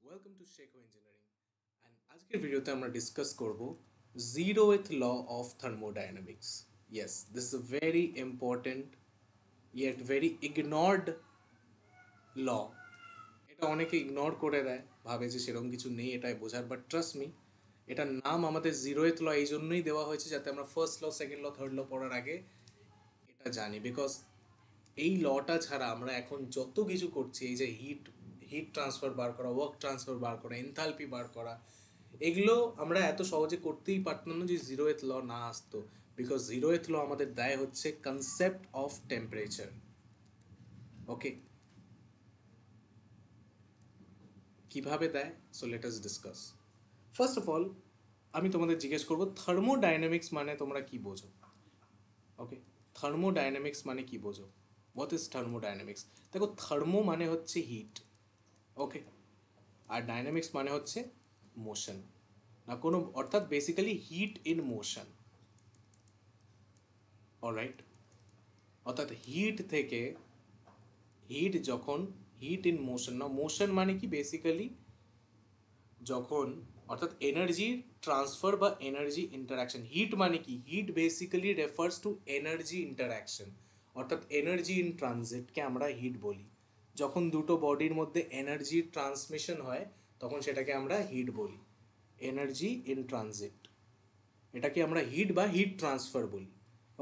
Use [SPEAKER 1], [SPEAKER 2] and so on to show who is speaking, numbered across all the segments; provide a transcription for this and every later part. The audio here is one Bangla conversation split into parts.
[SPEAKER 1] Welcome to Shekho Engineering and আজকের ভিডিওতে আমরা ডিসকাস করব zeroth law of thermodynamics. Yes, this is a very important yet very ignored law. এটা অনেকে ইগনোর করে দেয়, ভাবে যে সেরকম কিছু নেই এটাই বোঝার, বাট ট্রাস্ট মি, এটার নাম আমাদের জিরোথ ল এই জন্যই দেওয়া হয়েছে যাতে আমরা first law, second law, third law পড়ার আগে এটা জানি। বিকজ এই লটা ছাড়া আমরা এখন যত কিছু করছি, এই যে হিট হিট ট্রান্সফার বার করা, ওয়ার্ক ট্রান্সফার বার করা, এনথালপি বার করা, এগুলো আমরা এত সহজে করতেই পারতাম না যদি জিরোথ ল না আসতো। বিকজ জিরোথ ল আমাদের দেয় হচ্ছে কনসেপ্ট অফ টেম্পারেচার। ওকে, কিভাবে দেয়? So let us discuss. First of all আমি তোমাদের জিজ্ঞেস করবো থার্মোডাইনামিক্স মানে তোমরা কি বোঝো? ওকে, থার্মোডাইনামিক্স মানে কি বোঝো? What is thermodynamics? দেখো, থার্মো মানে হচ্ছে হিট, ওকে, আর ডাইনামিক্স মানে হচ্ছে মোশন, না কোনো, অর্থাৎ basically heat in motion. Alright, অর্থাৎ হিট থেকে, হিট যখন, হিট ইন মোশন, না মোশন মানে কি বেসিক্যালি যখন, অর্থাৎ এনার্জি ট্রান্সফার বা এনার্জি ইন্টারাকশন। হিট মানে কি? Heat basically refers to energy interaction, অর্থাৎ এনার্জি ইন ট্রানজিটকে আমরা হিট বলি। যখন দুটো বডির মধ্যে এনার্জি ট্রান্সমিশন হয় তখন সেটাকে আমরা হিট বলি, এনার্জি ইন ট্রানজিট। এটাকে আমরা হিট বা হিট ট্রান্সফার বলি।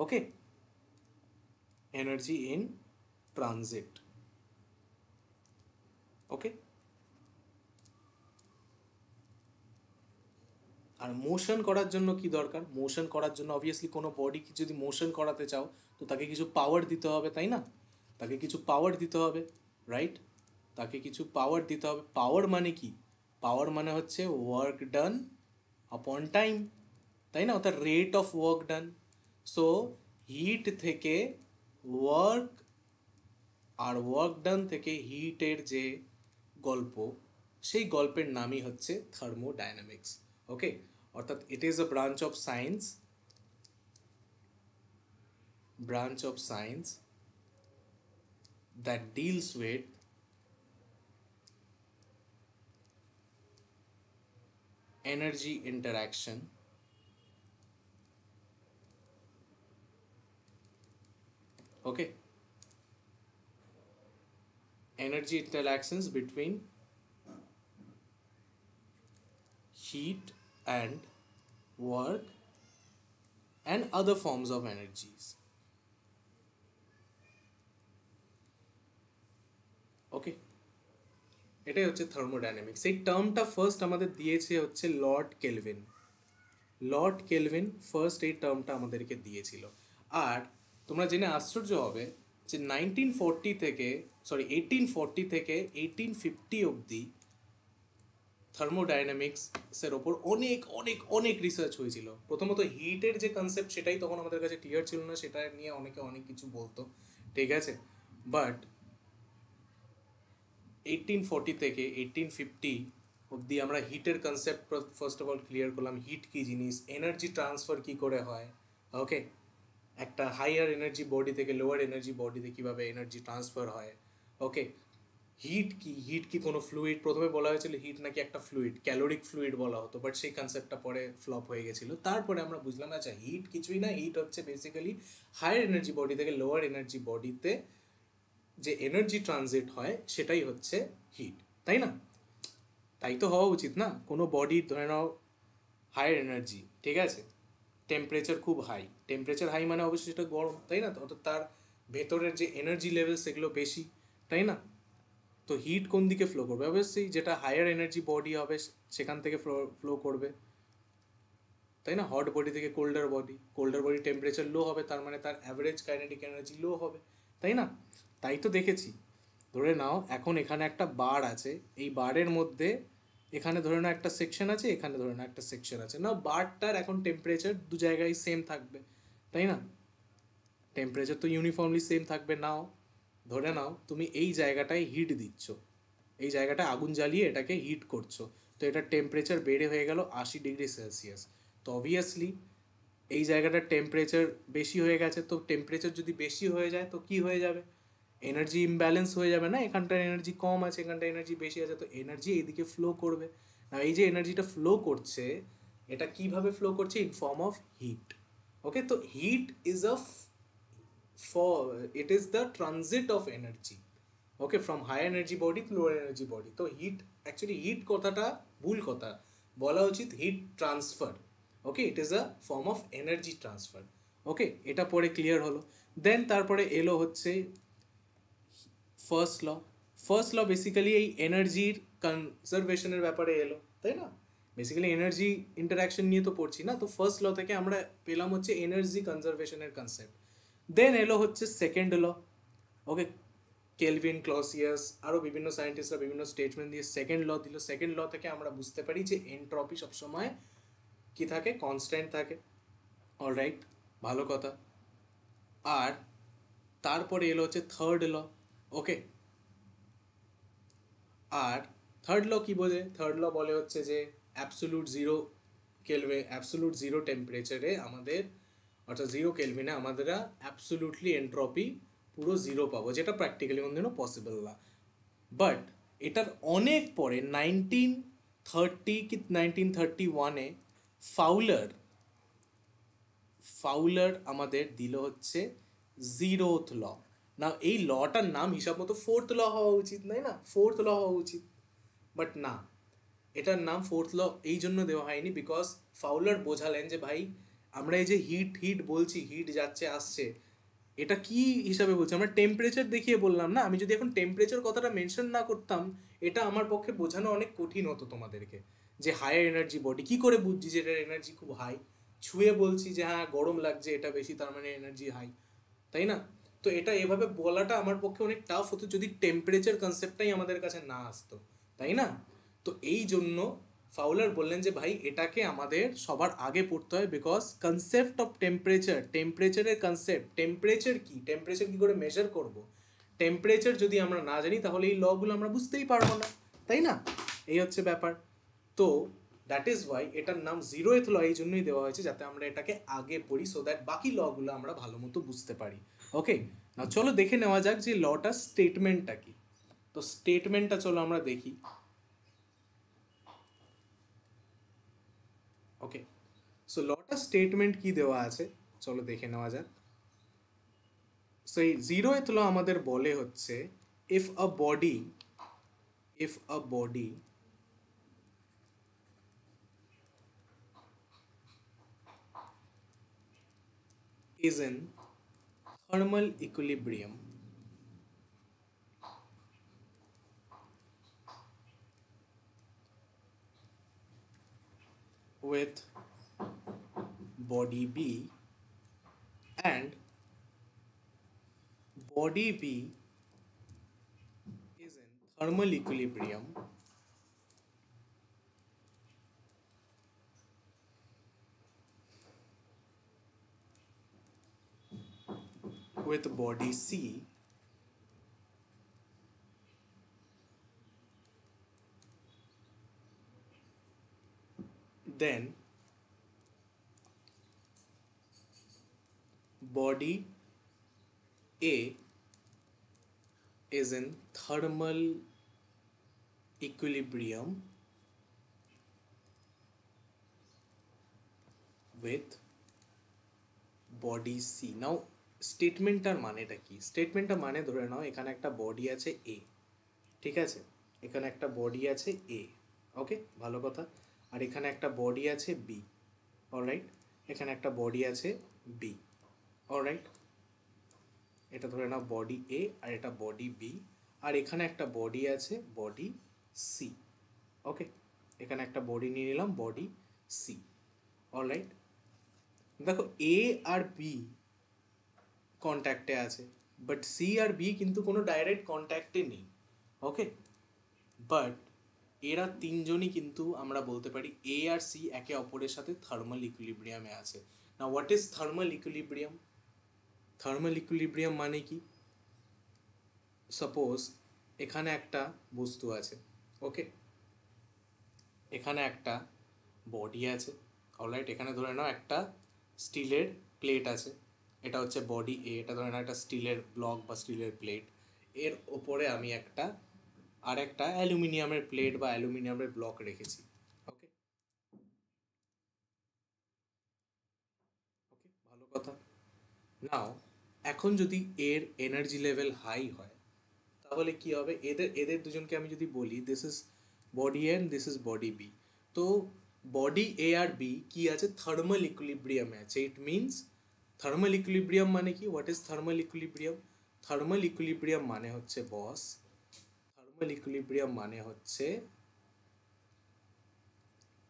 [SPEAKER 1] Okay, energy in transit. Okay, আর মোশন করার জন্য কি দরকার? মোশন করার জন্য অবভিয়াসলি কোনো বডিকে যদি মোশন করাতে চাও তো তাকে কিছু পাওয়ার দিতে হবে, তাই না? তাকে কিছু পাওয়ার দিতে হবে, রাইট? তাকে কিছু পাওয়ার দিতে হবে। পাওয়ার মানে কি? পাওয়ার মানে হচ্ছে ওয়ার্ক ডান আপন টাইম, তাই না? অর্থাৎ rate of work done. So heat থেকে ওয়ার্ক, আর ওয়ার্ক ডান থেকে হিটের যে গল্প, সেই গল্পের নামই হচ্ছে থার্মোডাইনামিক্স। ওকে, অর্থাৎ ইট is a branch of science that deals with energy interaction, okay, energy interactions between heat and work and other forms of energies. Okay, এটাই হচ্ছে থার্মোডাইনামিক্স। এই টার্মটা ফার্স্ট আমাদের দিয়েছে হচ্ছে Lord Kelvin. Lord Kelvin first এই টার্মটা আমাদেরকে দিয়েছিল। আর তোমরা জেনে আশ্চর্য হবে যে 1840 থেকে 1850 অবধি থার্মোডাইনামিক্সের ওপর অনেক অনেক অনেক রিসার্চ হয়েছিল। প্রথমত হিটের যে কনসেপ্ট সেটাই তখন আমাদের কাছে ক্লিয়ার ছিল না, সেটা নিয়ে অনেকে অনেক কিছু বলতো, ঠিক আছে? বাট 1840 থেকে 1850 অবধি আমরা হিটের concept first of all clear করলাম। হিট কী জিনিস, এনার্জি ট্রান্সফার কী করে হয়, ওকে, একটা হাইয়ার এনার্জি বডি থেকে লোয়ার এনার্জি বডিতে কীভাবে এনার্জি ট্রান্সফার হয়, ওকে। হিট কি, হিট কি কোনো ফ্লুইড? প্রথমে বলা হয়েছিল হিট নাকি একটা ফ্লুইড, ক্যালোরিক ফ্লুইড বলা হতো, বাট সেই কনসেপ্টটা পরে ফ্লপ হয়ে গেছিলো। তারপরে আমরা বুঝলাম আচ্ছা হিট কিছুই না, হিট হচ্ছে বেসিক্যালি হায়ার এনার্জি বডি থেকে লোয়ার এনার্জি বডিতে যে এনার্জি ট্রানজিট হয় সেটাই হচ্ছে হিট, তাই না? তাই তো হওয়া উচিত না? কোনো বডি ধরে নাও হায়ার এনার্জি, ঠিক আছে, টেম্পারেচার খুব হাই, টেম্পারেচার হাই মানে অবশ্যই সেটা গরম, তাই না? অর্থাৎ তার ভেতরের যে এনার্জি লেভেল সেগুলো বেশি, তাই না? তো হিট কোন দিকে ফ্লো করবে? অবশ্যই যেটা হায়ার এনার্জি বডি হবে সেখান থেকে ফ্লো করবে, তাই না? হট বডি থেকে কোল্ডার বডি টেম্পারেচার লো হবে, তার মানে তার অ্যাভারেজ কাইনেটিক এনার্জি লো হবে, তাই না? তাই তো দেখেছি। ধরে নাও এখন এখানে একটা বার আছে, এই বারের মধ্যে এখানে ধরে নাও একটা সেকশন আছে, এখানে ধরে নাও একটা সেকশন আছে, না বারটার এখন টেম্পারেচার দু জায়গায় সেম থাকবে, তাই না? টেম্পারেচার তো ইউনিফর্মলি সেম থাকবে। নাও ধরে নাও তুমি এই জায়গাটায় হিট দিচ্ছ, এই জায়গাটায় আগুন জ্বালিয়ে এটাকে হিট করছো, তো এটার টেম্পারেচার বেড়ে হয়ে গেল 80 ডিগ্রি সেলসিয়াস। তো অবভিয়াসলি এই জায়গাটার টেম্পারেচার বেশি হয়ে গেছে, তো টেম্পারেচার যদি বেশি হয়ে যায় তো কি হয়ে যাবে? এনার্জি ইমব্যালেন্স হয়ে যাবে না, এখানটার এনার্জি কম আছে, এখানটার এনার্জি বেশি আছে, তো এনার্জি এইদিকে ফ্লো করবে না। এই যে এনার্জিটা ফ্লো করছে, এটা কিভাবে ফ্লো করছে? In form of heat. Okay, তো heat is a it is the transit of energy, okay, from high energy body to lower energy body. তো হিট, অ্যাকচুয়ালি হিট কথাটা ভুল কথা, বলা উচিত heat transfer. Okay, it is a form of energy transfer. Okay, এটা পরে ক্লিয়ার হলো। দেন তারপরে এলো হচ্ছে first law. First law basically এই এনার্জির কনজারভেশনের ব্যাপারে এলো, তাই না? বেসিক্যালি এনার্জি ইন্টারাকশন নিয়ে তো পড়ছি না, তো ফার্স্ট ল থেকে আমরা পেলাম হচ্ছে এনার্জি কনজারভেশনের কনসেপ্ট। দেন এলো হচ্ছে সেকেন্ড ল। ওকে, কেলভিন, ক্লসিয়াস, আরও বিভিন্ন সায়েন্টিস্টরা বিভিন্ন স্টেটমেন্ট দিয়ে সেকেন্ড ল দিল। সেকেন্ড ল থেকে আমরা বুঝতে পারি যে এনট্রপি সবসময় কি থাকে? কনস্ট্যান্ট থাকে। অলরাইট, ভালো কথা। আর তারপরে এলো হচ্ছে থার্ড ল। ওকে, আর থার্ড ল কি বোঝে? থার্ড ল বলে হচ্ছে যে অ্যাবসোলুট জিরো কেলভে, অ্যাবসোলুট জিরো টেম্পারেচারে আমাদের, অর্থাৎ জিরো কেলভিনে আমাদের অ্যাবসোলুটলি এন্ট্রপি পুরো জিরো পাবো, যেটা প্র্যাকটিক্যালি কোনোদিনও পসিবল না। বাট এটার অনেক পরে 1930 কি 1931-এ ফাউলার ফাউলার আমাদের দিল হচ্ছে জিরোথ ল। না, এই লটার নাম হিসাব মতো ফোর্থ ল হওয়া উচিত, তাই না? ফোর্থ ল হওয়া উচিত, বাট না, এটার নাম ফোর্থ ল এই জন্য দেওয়া হয়নি বিকজ ফাউলার বোঝালেন যে ভাই, আমরা এই যে হিট হিট বলছি, হিট যাচ্ছে আসছে, এটা কি হিসাবে বলছি? আমরা টেম্পারেচার দেখিয়ে বললাম না। আমি যদি এখন টেম্পারেচার কথাটা মেনশন না করতাম, এটা আমার পক্ষে বোঝানো অনেক কঠিন হতো তোমাদেরকে, যে হায়ার এনার্জি বডি কী করে বুঝছি যে এটার এনার্জি খুব হাই? ছুঁয়ে বলছি যে হ্যাঁ গরম লাগছে, এটা বেশি, তার মানে এনার্জি হাই, তাই না? তো এটা এভাবে বলাটা আমার পক্ষে অনেক টাফ হতো যদি টেম্পারেচার কনসেপ্টটাই আমাদের কাছে না আসতো, তাই না? তো এই জন্য ফাউলার বললেন যে ভাই এটাকে আমাদের সবার আগে পড়তে হয়, বিকজ কনসেপ্ট অফ টেম্পারেচার, টেম্পারেচারের কনসেপ্ট, টেম্পারেচার কি, টেম্পারেচার কি করে মেজার করব, টেম্পারেচার যদি আমরা না জানি তাহলে এই লগুলো আমরা বুঝতেই পারবো না, তাই না? এই হচ্ছে ব্যাপার। তো দ্যাট ইজ ওয়াই এটার নাম জিরোথ ল এই জন্যই দেওয়া হয়েছে, যাতে আমরা এটাকে আগে পড়ি, সো দ্যাট বাকি লগুলো আমরা ভালো মতো বুঝতে পারি। ওকে, না চলো দেখে নেওয়া যাক যে লটা স্টেটমেন্টটা কি। তো স্টেটমেন্টটা চলো আমরা দেখি। ওকে, সো লটা স্টেটমেন্ট কি দেওয়া আছে চলো দেখে নেওয়া যাক। সো এই জিরোথ ল আমাদের বলে হচ্ছে, if a body, if a body is in thermal equilibrium with body B, and body B is in thermal equilibrium with body C, then body A is in thermal equilibrium with body C. Now স্টেটমেন্টটার মানেটা কি? স্টেটমেন্টটা মানে ধরে নাও এখানে একটা বডি আছে এ, ঠিক আছে? এখানে একটা বডি আছে এ, ওকে, ভালো কথা। আর এখানে একটা বডি আছে বি, অলরাইট। এখানে একটা বডি আছে বি, অলরাইট। এটা ধরে নাও বডি এ, আর এটা বডি বি, আর এখানে একটা বডি আছে বডি সি, ওকে। এখানে একটা বডি নিয়ে নিলাম বডি সি, অলরাইট। দেখো এ আর বি কন্ট্যাক্টে আছে, বাট সি আর বি কিন্তু কোনো ডাইরেক্ট কন্ট্যাক্টে নেই, ওকে। বাট এরা তিনজনই কিন্তু আমরা বলতে পারি এ আর সি একে অপরের সাথে থার্মাল ইকুইলিব্রিয়ামে আছে। না, what is thermal equilibrium? Thermal equilibrium মানে কি? সাপোজ এখানে একটা বস্তু আছে, ওকে, এখানে একটা বডি আছে, অলরাইট। এখানে ধরে নাও একটা স্টিলের প্লেট আছে, এটা হচ্ছে বডি এ, এটা ধরে নাও একটা স্টিলের ব্লক বা স্টিলের প্লেট। এর ওপরে আমি একটা অ্যালুমিনিয়ামের প্লেট বা অ্যালুমিনিয়ামের ব্লক রেখেছি। ওকে, ওকে, ভালো কথা। নাও, এখন যদি এর এনার্জি লেভেল হাই হয়, তাহলে কি হবে? এদের এদের দুজনকে আমি যদি বলি this is body A and this is body B, তো বডি এ আর বি কি আছে? থার্মাল ইকুইলিব্রিয়ামে আছে। ইট মিনস থার্মাল ইকুইলিব্রিয়াম মানে কি? What is thermal equilibrium? Thermal equilibrium মানে হচ্ছে বস, থার্মাল ইকুইলিব্রিয়াম মানে হচ্ছে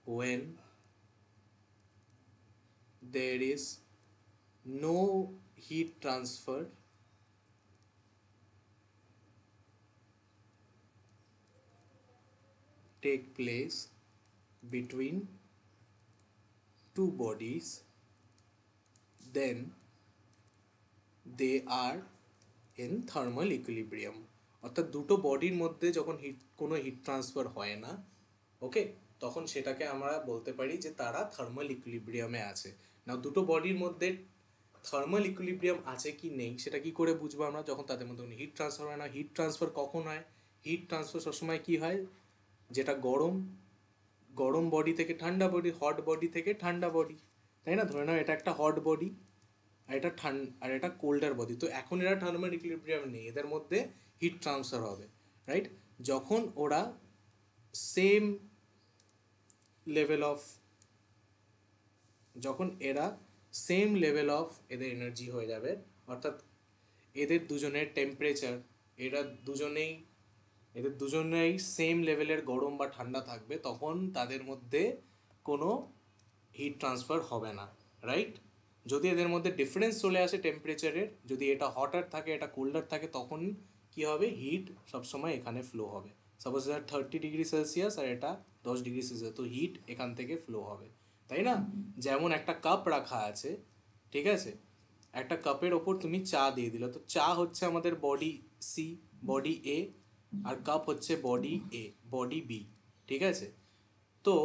[SPEAKER 1] when there is no heat transfer take place between two bodies, then they are in thermal equilibrium। অর্থাৎ দুটো বডির মধ্যে যখন কোনো হিট ট্রান্সফার হয় না, ওকে, তখন সেটাকে আমরা বলতে পারি যে তারা থার্মাল ইকুইলিব্রিয়ামে আছে। না, দুটো বডির মধ্যে থার্মাল ইকুইলিব্রিয়াম আছে কি নেই সেটা কি করে বুঝবো আমরা? যখন তাদের মধ্যে কোনো হিট ট্রান্সফার হয় না। হিট ট্রান্সফার কখন হয়? হিট ট্রান্সফার সবসময় কি হয়? যেটা গরম গরম বডি থেকে ঠান্ডা বডি, হট বডি থেকে ঠান্ডা বডি, তাই না? ধরে নাও এটা একটা হট বডি আর এটা কোল্ডার বডি, তো এখন এরা থার্মাল ইকুইলিব্রিয়াম নেই, এদের মধ্যে হিট ট্রান্সফার হবে, রাইট? যখন ওরা সেম লেভেল অফ যখন এরা সেম লেভেল অফ এদের এনার্জি হয়ে যাবে, অর্থাৎ এদের দুজনের টেম্পারেচার, এরা দুজনেই এদের দুজনেই সেম লেভেলের গরম বা ঠান্ডা থাকবে, তখন তাদের মধ্যে কোনো হিট ট্রান্সফার হবে না, রাইট? যদি এদের মধ্যে ডিফারেন্স চলে আসে টেম্পারেচারের, যদি এটা হটার থাকে এটা কোল্ডার থাকে, তখন কি হবে? হিট সবসময় এখানে ফ্লো হবে। সাপোজ এটা 30 ডিগ্রি সেলসিয়াস আর এটা 10 ডিগ্রি সেলসিয়াস, তো হিট এখান থেকে ফ্লো হবে, তাই না? যেমন একটা কাপ রাখা আছে, ঠিক আছে? একটা কাপের ওপর তুমি চা দিয়ে দিলে, তো চা হচ্ছে আমাদের body C, body A, R cup হচ্ছে বডি বি, ঠিক আছে? তো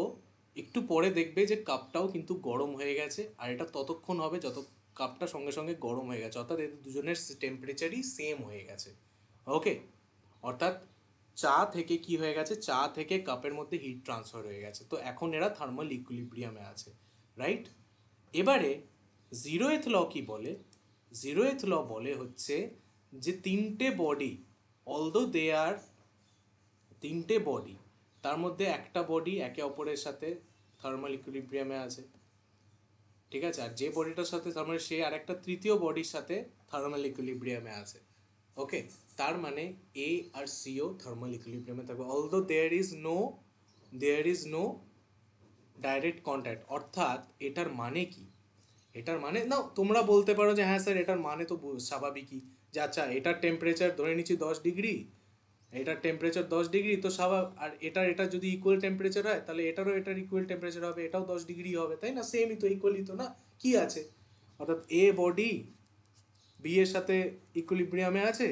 [SPEAKER 1] একটু পরে দেখবে যে কাপটাও কিন্তু গরম হয়ে গেছে, আর এটা ততক্ষণ হবে যত কাপটা সঙ্গে সঙ্গে গরম হয়ে গেছে, অর্থাৎ এদের দুজনের টেম্পারেচারই সেম হয়ে গেছে। ওকে, অর্থাৎ চা থেকে কি হয়ে গেছে? চা থেকে কাপের মধ্যে হিট ট্রান্সফার হয়ে গেছে, তো এখন এরা থার্মাল ইকুইলিব্রিয়ামে আছে, রাইট? এবারে জিরোয়েথ ল কি বলে? জিরোয়েথ ল বলে হচ্ছে যে তিনটে বডি, অলদো দে আর তিনটে বডি, তার মধ্যে একটা বডি একে অপরের সাথে থার্মাল ইকুইলিব্রিয়ামে আছে, ঠিক আছে? আর যে বডিটার সাথে তার মানে সে আর একটা তৃতীয় বডির সাথে থার্মাল ইকুইলিব্রিয়ামে আছে, ওকে? তার মানে এ আর সিও থার্মাল ইকুইলিব্রিয়ামে থাকবে, although there is no direct contact. অর্থাৎ এটার মানে কি? এটার মানে না, তোমরা বলতে পারো যে হ্যাঁ স্যার এটার মানে তো স্বাভাবিকই, যে আচ্ছা এটার টেম্পারেচার ধরে নিচ্ছি 10 ডিগ্রি, এটার টেম্পারেচার 10 ডিগ্রি, তো আর এটা যদি ইকুয়াল টেম্পারেচার হয়, তাহলে এটার ইকুয়াল টেম্পারেচার হবে, এটাও 10 ডিগ্রি হবে, তাই না? সেমই তো, ইকুয়ালি তো, না? কি আছে? অর্থাৎ এ বডি বি এর সাথে ইকুইলিব্রিয়ামে আছে,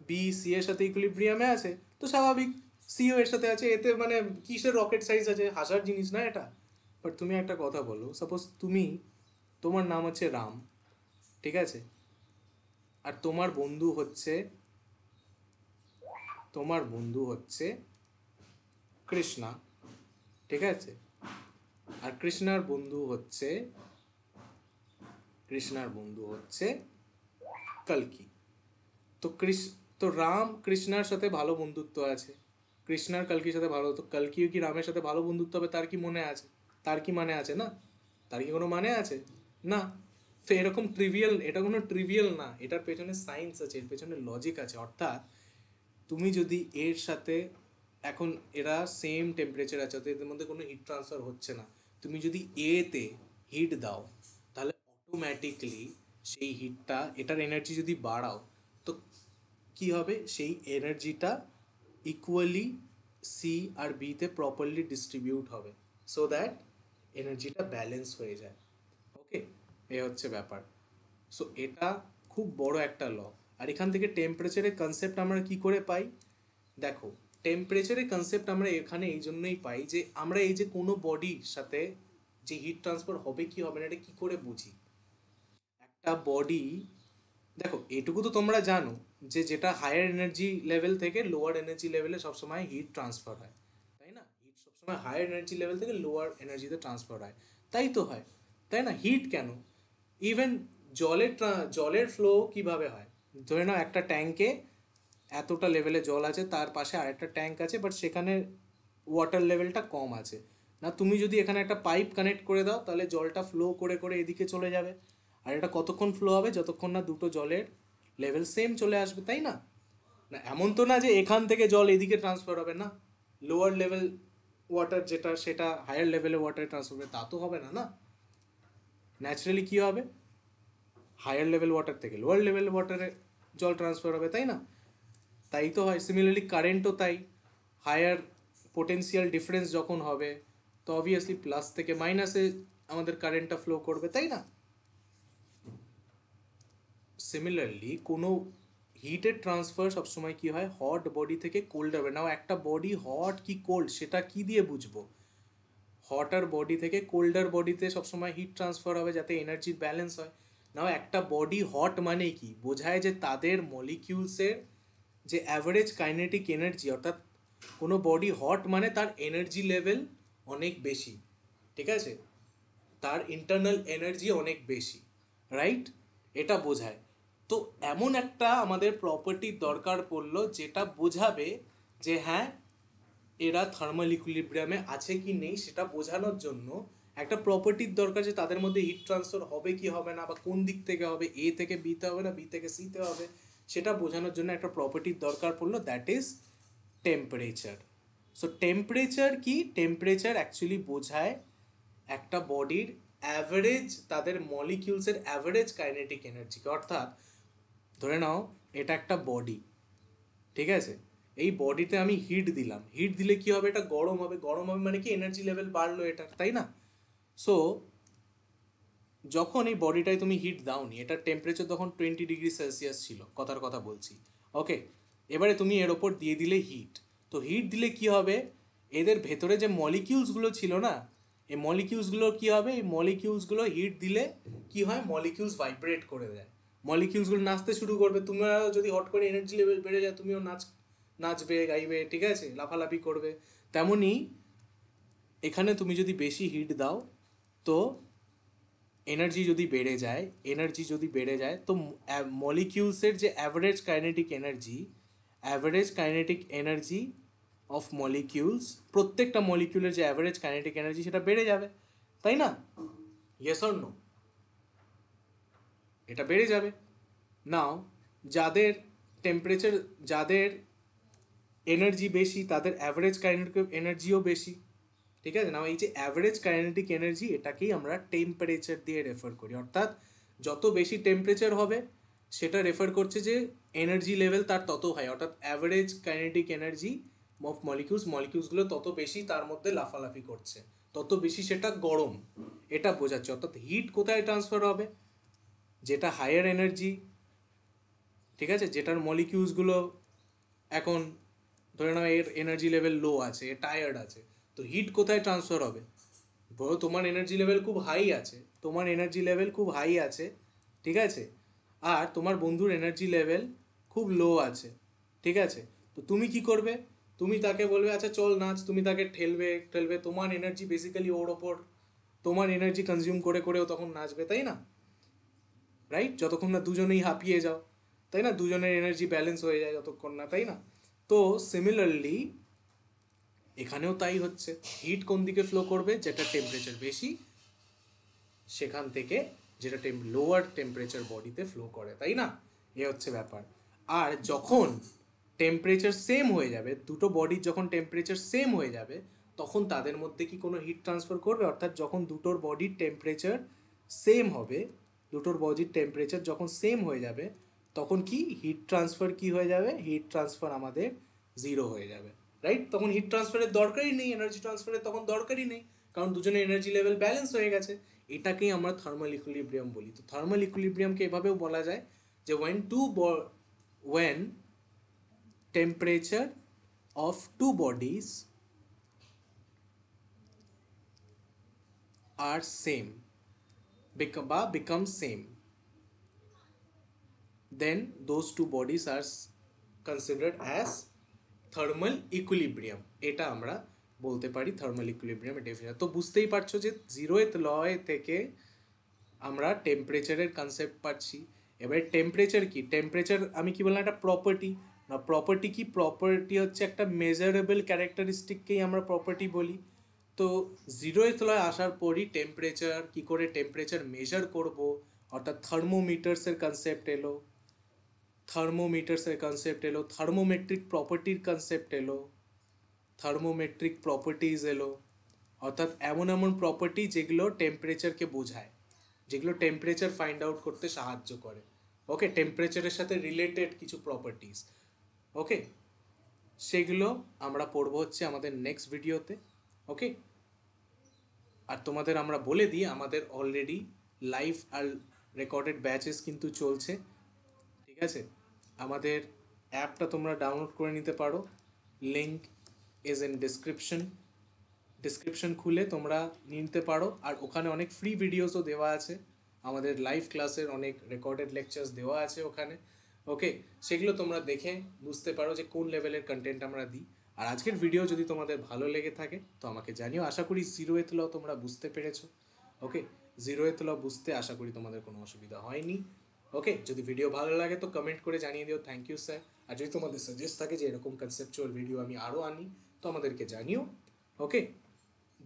[SPEAKER 1] বি সি এর সাথে ইকুইলিব্রিয়ামে আছে, তো স্বাভাবিক সিও এর সাথে আছে, এতে মানে কিসের রকেট সাইজ আছে? হাসার জিনিস না এটা। বাট তুমি একটা কথা বলো, সাপোজ তোমার নাম হচ্ছে রাম, ঠিক আছে? আর তোমার বন্ধু হচ্ছে কৃষ্ণা, ঠিক আছে? আর কৃষ্ণার বন্ধু হচ্ছে কল্কি। তো তো রাম কৃষ্ণার সাথে ভালো বন্ধুত্ব আছে, কৃষ্ণার কল্কির সাথে ভালো, তো কল্কিও কি রামের সাথে ভালো বন্ধুত্ব হবে? তার কি মনে আছে? তার কি মানে আছে? না, তার কি কোনো মানে আছে? না। তো এটা কোনো ট্রিভিয়াল না, এটার পেছনে সায়েন্স আছে, এর পেছনে লজিক আছে। অর্থাৎ তুমি যদি এর সাথে, এখন এরা সেম টেম্পারেচার আছে, তো এদের মধ্যে কোনো হিট ট্রান্সফার হচ্ছে না, তুমি যদি এতে হিট দাও, তাহলে অটোমেটিকলি সেই হিটটা, এটার এনার্জি যদি বাড়াও, তো কি হবে? সেই এনার্জিটা ইকুয়ালি সি আর বিতে প্রপারলি ডিস্ট্রিবিউট হবে, সো দ্যাট এনার্জিটা ব্যালেন্স হয়ে যায়, ওকে? এ হচ্ছে ব্যাপার। সো এটা খুব বড় একটা ল। আর এখান থেকে টেম্পারেচারের কনসেপ্ট আমরা কি করে পাই? দেখো, টেম্পারেচারের কনসেপ্ট আমরা এখানে এই জন্যই পাই যে আমরা এই যে কোনো বডির সাথে যে হিট ট্রান্সফার হবে কি হবে না, এটা কি করে বুঝি? একটা বডি দেখো এটুকু তো তোমরা জানো যে যেটা হায়ার এনার্জি লেভেল থেকে লোয়ার এনার্জি লেভেলে সবসময় হিট ট্রান্সফার হয়, তাই না? হিট সবসময় হায়ার এনার্জি লেভেল থেকে লোয়ার এনার্জিতে ট্রান্সফার হয়, তাই তো হয়, তাই না? হিট কেন? ইভেন জলের ফ্লো কিভাবে হয়? ধরে নাও একটা ট্যাঙ্কে এতটা লেভেলে জল আছে, তার পাশে আরেকটা ট্যাঙ্ক আছে, বাট সেখানে ওয়াটার লেভেলটা কম আছে। না, তুমি যদি এখানে একটা পাইপ কানেক্ট করে দাও তাহলে জলটা ফ্লো করে করে এদিকে চলে যাবে। আর এটা কতক্ষণ ফ্লো হবে? যতক্ষণ না দুটো জলের লেভেল সেম চলে আসবে, তাই না? না, এমন তো না যে এখান থেকে জল এদিকে ট্রান্সফার হবে না, লোয়ার লেভেল ওয়াটার যেটা সেটা হায়ার লেভেলে ওয়াটারে ট্রান্সফার হবে, তা তো হবে না, না। ন্যাচারালি কী হবে? হায়ার লেভেল ওয়াটার থেকে লোয়ার লেভেল ওয়াটারে জল ট্রান্সফার হবে, তাই না? তাই তো হয়। সিমিলারলি কারেন্টও তাই। হায়ার পোটেন্সিয়াল ডিফারেন্স যখন হবে, তো অবভিয়াসলি প্লাস থেকে মাইনাসে আমাদের কারেন্টটা ফ্লো করবে, তাই না? সিমিলারলি কোনো হিটের ট্রান্সফার সবসময় কি হয়, হট বডি থেকে কোল্ড হবে। নাও একটা বডি হট কি কোল্ড সেটা কি দিয়ে বুঝবো? হটার বডি থেকে কোল্ডার বডিতে সবসময় হিট ট্রান্সফার হবে যাতে এনার্জির ব্যালেন্স হয়। নাও একটা বডি হট মানে কি বোঝায়? যে তাদের মলিকিউলসের যে অ্যাভারেজ কাইনেটিক এনার্জি, অর্থাৎ কোনো বডি হট মানে তার এনার্জি লেভেল অনেক বেশি, ঠিক আছে? তার ইন্টারনাল এনার্জি অনেক বেশি, রাইট? এটা বোঝায়। তো এমন একটা আমাদের প্রপার্টির দরকার পড়লো যেটা বোঝাবে যে হ্যাঁ, এরা থার্মাল ইকুইলিব্রিয়ামে আছে কি নেই সেটা বোঝানোর জন্য একটা প্রপার্টির দরকার, যে তাদের মধ্যে হিট ট্রান্সফার হবে কি হবে না, বা কোন দিক থেকে হবে, এ থেকে বিতে হবে না বি থেকে সিতে হবে, সেটা বোঝানোর জন্য একটা প্রপার্টির দরকার পড়লো, that is temperature. So temperature কি? টেম্পারেচার অ্যাকচুয়ালি বোঝায় একটা বডির অ্যাভারেজ, তাদের মলিকিউলসের অ্যাভারেজ কাইনেটিক এনার্জিকে। অর্থাৎ ধরে নাও এটা একটা বডি, ঠিক আছে? এই বডিতে আমি হিট দিলাম, হিট দিলে কি হবে? এটা গরম হবে, গরম হবে মানে কি এনার্জি লেভেল বাড়লো এটার, তাই না? সো যখন এই বডিটায় তুমি হিট দাওনি, এটার টেম্পারেচার তখন 20 ডিগ্রি সেলসিয়াস ছিল, কথার কথা বলছি, ওকে? এবারে তুমি এর ওপর দিয়ে দিলে হিট। তো হিট দিলে কি হবে? এদের ভেতরে যে মলিকিউলসগুলো ছিল না, এই মলিকিউলসগুলো কি হবে? এই মলিকিউলসগুলো হিট দিলে কি হয়? মলিকিউলস ভাইব্রেট করে দেয়, মলিকিউলসগুলো নাচতে শুরু করবে। তোমরাও যদি হট করে এনার্জি লেভেল বেড়ে যায়, তুমিও নাচবে, গাইবে, ঠিক আছে, লাফালাফি করবে। তেমনই এখানে তুমি যদি বেশি হিট দাও, তো এনার্জি যদি বেড়ে যায়, এনার্জি যদি বেড়ে যায়, তো মলিকিউলসের যে average kinetic energy of molecules, প্রত্যেকটা মলিকিউলের যে অ্যাভারেজ কাইনেটিক এনার্জি সেটা বেড়ে যাবে, তাই না? Yes or no? এটা বেড়ে যাবে। নাও যাদের টেম্পারেচার, যাদের এনার্জি বেশি, তাদের অ্যাভারেজ কাইনেটিক এনার্জিও বেশি, ঠিক আছে? না, এই যে অ্যাভারেজ কাইনেটিক এনার্জি, এটাকেই আমরা টেম্পারেচার দিয়ে রেফার করি। অর্থাৎ যত বেশি টেম্পারেচার হবে সেটা রেফার করছে যে এনার্জি লেভেল তার তত হাই, অর্থাৎ অ্যাভারেজ কাইনেটিক এনার্জি অফ মলিকিউলসগুলো তত বেশি তার মধ্যে লাফালাফি করছে, তত বেশি সেটা গরম, এটা বোঝাচ্ছে। অর্থাৎ হিট কোথায় ট্রান্সফার হবে? যেটা হায়ার এনার্জি, ঠিক আছে, যেটার মলিকিউলসগুলো এখন ধরে নাও এর এনার্জি লেভেল লো আছে, এ টায়ার্ড আছে, তো হিট কোথায় ট্রান্সফার হবে? ধরো তোমার এনার্জি লেভেল খুব হাই আছে, তোমার এনার্জি লেভেল খুব হাই আছে, ঠিক আছে, আর তোমার বন্ধুর এনার্জি লেভেল খুব লো আছে, ঠিক আছে? তো তুমি কি করবে? তুমি তাকে বলবে আচ্ছা চল নাচ, তুমি তাকে ঠেলবে ঠেলবে, তোমার এনার্জি বেসিক্যালি ওর ওপর, তোমার এনার্জি কনজিউম করে করেও তখন নাচবে, তাই না? রাইট? যতক্ষণ না দুজনেই হাঁপিয়ে যাও, তাই না? দুজনের এনার্জি ব্যালেন্স হয়ে যায় যতক্ষণ না, তাই না? তো সিমিলারলি এখানেও তাই হচ্ছে, হিট কোন দিকে ফ্লো করবে? যেটা টেম্পারেচার বেশি সেখান থেকে, যেটা লোয়ার টেম্পারেচার বডিতে ফ্লো করে, তাই না? এ হচ্ছে ব্যাপার। আর যখন টেম্পারেচার সেম হয়ে যাবে, দুটো বডির যখন টেম্পারেচার সেম হয়ে যাবে, তখন তাদের মধ্যে কি কোনো হিট ট্রান্সফার করবে? অর্থাৎ যখন দুটোর বডির টেম্পারেচার সেম হবে, দুটোর বডির টেম্পারেচার যখন সেম হয়ে যাবে, তখন কি হিট ট্রান্সফার কি হয়ে যাবে? হিট ট্রান্সফার আমাদের জিরো হয়ে যাবে, রাইট? তখন হিট ট্রান্সফারের দরকারই নেই, এনার্জি ট্রান্সফারের তখন দরকারই নেই, কারণ দুজনের এনার্জি লেভেল ব্যালেন্স হয়ে গেছে। এটাকেই আমরা থার্মাল ইকুইলিব্রিয়াম বলি। তো থার্মাল ইকুইলিব্রিয়ামকে এভাবেও বলা যায় যে when temperature of two bodies are same, become same, then those two bodies are considered as thermal equilibrium. এটা আমরা বলতে পারি থার্মাল ইকুইলিব্রিয়ামের ডেফিনেশন। তো বুঝতেই পারছো যে জিরোয়েথ লয় থেকে আমরা টেম্পারেচারের কনসেপ্ট পাচ্ছি। এবারে টেম্পারেচার কি, টেম্পারেচার আমি কি বললাম একটা প্রপার্টি না, প্রপার্টি কি, প্রপার্টি হচ্ছে একটা মেজারেবল ক্যারেক্টারিস্টিককেই আমরা প্রপার্টি বলি। তো জিরোয়েথ লয় আসার পরই টেম্পারেচার কি করে টেম্পারেচার মেজার করব, অর্থাৎ থার্মোমিটার্সের কনসেপ্ট এলো, থার্মোমিটার্সের কনসেপ্ট এলো, থার্মোমেট্রিক প্রপার্টির কনসেপ্ট এলো, থার্মোমেট্রিক প্রপার্টিজ এলো, অর্থাৎ এমন এমন প্রপার্টি যেগুলো টেম্পারেচারকে বোঝায়, যেগুলো টেম্পারেচার ফাইন্ড আউট করতে সাহায্য করে। ওকে, টেম্পারেচারের সাথে রিলেটেড কিছু প্রপার্টিজ। ওকে, সেগুলো আমরা পড়বো হচ্ছে আমাদের নেক্সট ভিডিওতে। ওকে, আর তোমাদের আমরা বলে দিই আমাদের অলরেডি লাইভ আর রেকর্ডেড ব্যাচেস কিন্তু চলছে, ঠিক আছে? আমাদের অ্যাপটা তোমরা ডাউনলোড করে নিতে পারো, লিঙ্ক ইজ ইন ডিসক্রিপশন খুলে তোমরা নিতে পারো। আর ওখানে অনেক ফ্রি ভিডিওসও দেওয়া আছে, আমাদের লাইভ ক্লাসের অনেক রেকর্ডেড লেকচার্স দেওয়া আছে ওখানে। ওকে, সেগুলো তোমরা দেখে বুঝতে পারো যে কোন লেভেলের কন্টেন্ট আমরা দিই। আর আজকের ভিডিও যদি তোমাদের ভালো লেগে থাকে তো আমাকে জানিও। আশা করি জিরোয়েথ ল তোমরা বুঝতে পেরেছো। ওকে, জিরোয়েথ ল বুঝতে আশা করি তোমাদের কোনো অসুবিধা হয়নি। ওকে, যদি ভিডিও ভালো লাগে তো কমেন্ট করে জানিয়ে দিও থ্যাংক ইউ স্যার। আর যদি তোমাদের সাজেস্ট থাকে যে এরকম কনসেপচুয়াল ভিডিও আমি আরও আনি তো আমাদেরকে জানিও। ওকে,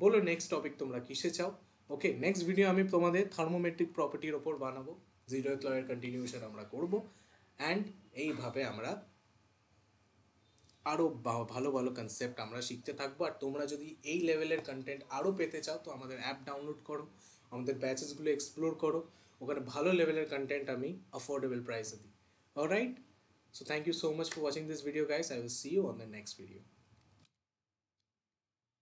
[SPEAKER 1] বলো নেক্সট টপিক তোমরা কিসে চাও। ওকে, নেক্সট ভিডিও আমি তোমাদের থার্মোমেট্রিক প্রপার্টির ওপর বানাবো, জিরোয়েথ লয়ের কন্টিনিউশন আমরা করব। অ্যান্ড এইভাবে আমরা আরও ভালো ভালো কনসেপ্ট আমরা শিখতে থাকবো। আর তোমরা যদি এই লেভেলের কন্টেন্ট আরও পেতে চাও তো আমাদের অ্যাপ ডাউনলোড করো, আমাদের ব্যাচেসগুলো এক্সপ্লোর করো, ওখানে ভালো লেভেলের কন্টেন্ট আমি অ্যাফোর্ডেবল প্রাইসে দিই। Alright, so thank you so much for watching this video guys. I will see you on the next video.